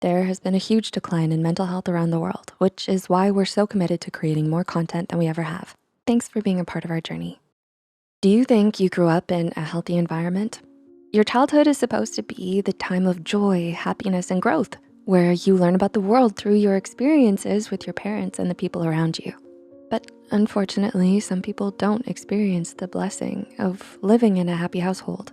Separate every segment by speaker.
Speaker 1: there has been a huge decline in mental health around the world, which is why we're so committed to creating more content than we ever have. Thanks for being a part of our journey. Do you think you grew up in a healthy environment? Your childhood is supposed to be the time of joy, happiness, and growth, where you learn about the world through your experiences with your parents and the people around you. But unfortunately, some people don't experience the blessing of living in a happy household.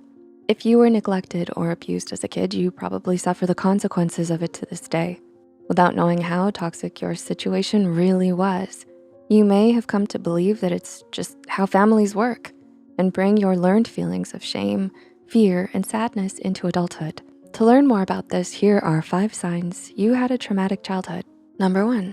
Speaker 1: If you were neglected or abused as a kid, you probably suffer the consequences of it to this day. Without knowing how toxic your situation really was, you may have come to believe that it's just how families work and bring your learned feelings of shame, fear, and sadness into adulthood. To learn more about this, here are 5 signs you had a traumatic childhood. Number 1,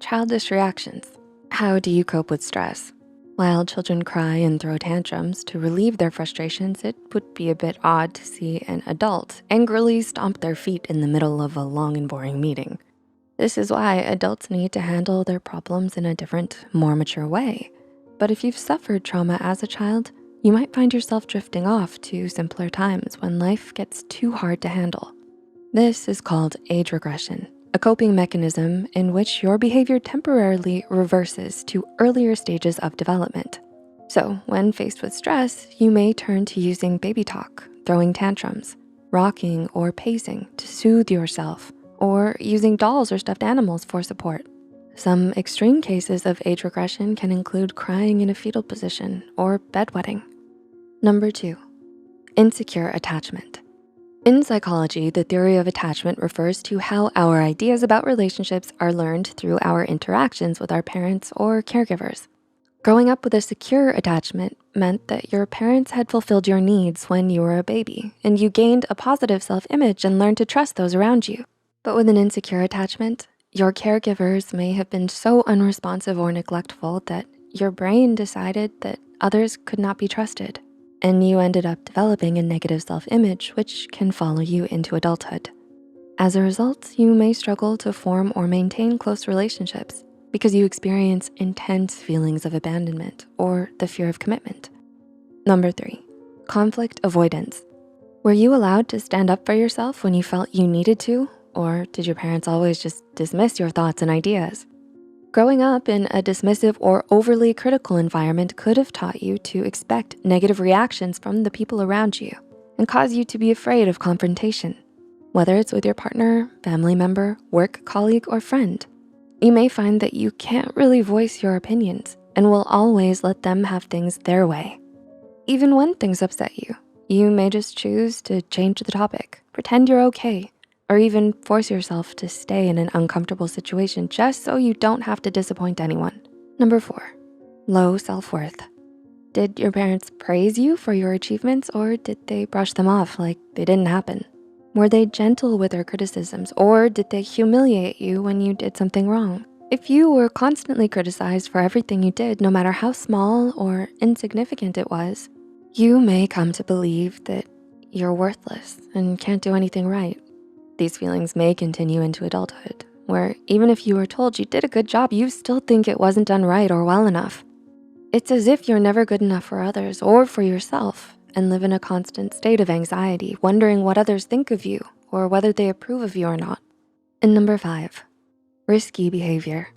Speaker 1: childish reactions. How do you cope with stress? While children cry and throw tantrums to relieve their frustrations, it would be a bit odd to see an adult angrily stomp their feet in the middle of a long and boring meeting. This is why adults need to handle their problems in a different, more mature way. But if you've suffered trauma as a child, you might find yourself drifting off to simpler times when life gets too hard to handle. This is called age regression, a coping mechanism in which your behavior temporarily reverses to earlier stages of development. So when faced with stress, you may turn to using baby talk, throwing tantrums, rocking or pacing to soothe yourself, or using dolls or stuffed animals for support. Some extreme cases of age regression can include crying in a fetal position or bedwetting. Number 2, insecure attachment. In psychology, the theory of attachment refers to how our ideas about relationships are learned through our interactions with our parents or caregivers. Growing up with a secure attachment meant that your parents had fulfilled your needs when you were a baby, and you gained a positive self-image and learned to trust those around you. But with an insecure attachment, your caregivers may have been so unresponsive or neglectful that your brain decided that others could not be trusted, and you ended up developing a negative self-image which can follow you into adulthood. As a result, you may struggle to form or maintain close relationships because you experience intense feelings of abandonment or the fear of commitment. Number 3, conflict avoidance. Were you allowed to stand up for yourself when you felt you needed to? Or did your parents always just dismiss your thoughts and ideas? Growing up in a dismissive or overly critical environment could have taught you to expect negative reactions from the people around you and cause you to be afraid of confrontation. Whether it's with your partner, family member, work colleague, or friend, you may find that you can't really voice your opinions and will always let them have things their way. Even when things upset you, you may just choose to change the topic, pretend you're okay, or even force yourself to stay in an uncomfortable situation just so you don't have to disappoint anyone. Number 4, low self-worth. Did your parents praise you for your achievements, or did they brush them off like they didn't happen? Were they gentle with their criticisms, or did they humiliate you when you did something wrong? If you were constantly criticized for everything you did, no matter how small or insignificant it was, you may come to believe that you're worthless and can't do anything right. These feelings may continue into adulthood, where even if you were told you did a good job, you still think it wasn't done right or well enough. It's as if you're never good enough for others or for yourself and live in a constant state of anxiety, wondering what others think of you or whether they approve of you or not. And number 5, risky behavior.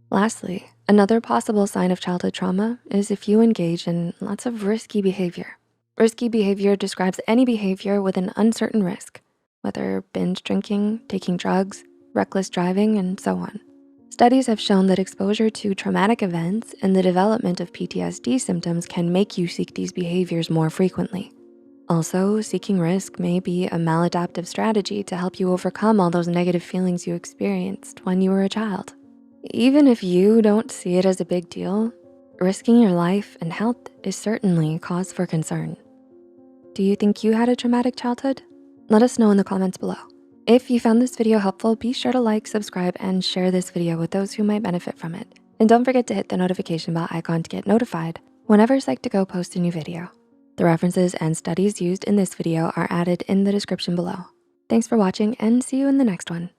Speaker 1: Lastly, another possible sign of childhood trauma is if you engage in lots of risky behavior. Risky behavior describes any behavior with an uncertain risk, whether binge drinking, taking drugs, reckless driving, and so on. Studies have shown that exposure to traumatic events and the development of PTSD symptoms can make you seek these behaviors more frequently. Also, seeking risk may be a maladaptive strategy to help you overcome all those negative feelings you experienced when you were a child. Even if you don't see it as a big deal, risking your life and health is certainly cause for concern. Do you think you had a traumatic childhood? Let us know in the comments below. If you found this video helpful, be sure to like, subscribe, and share this video with those who might benefit from it. And don't forget to hit the notification bell icon to get notified whenever Psych2Go posts a new video. The references and studies used in this video are added in the description below. Thanks for watching and see you in the next one.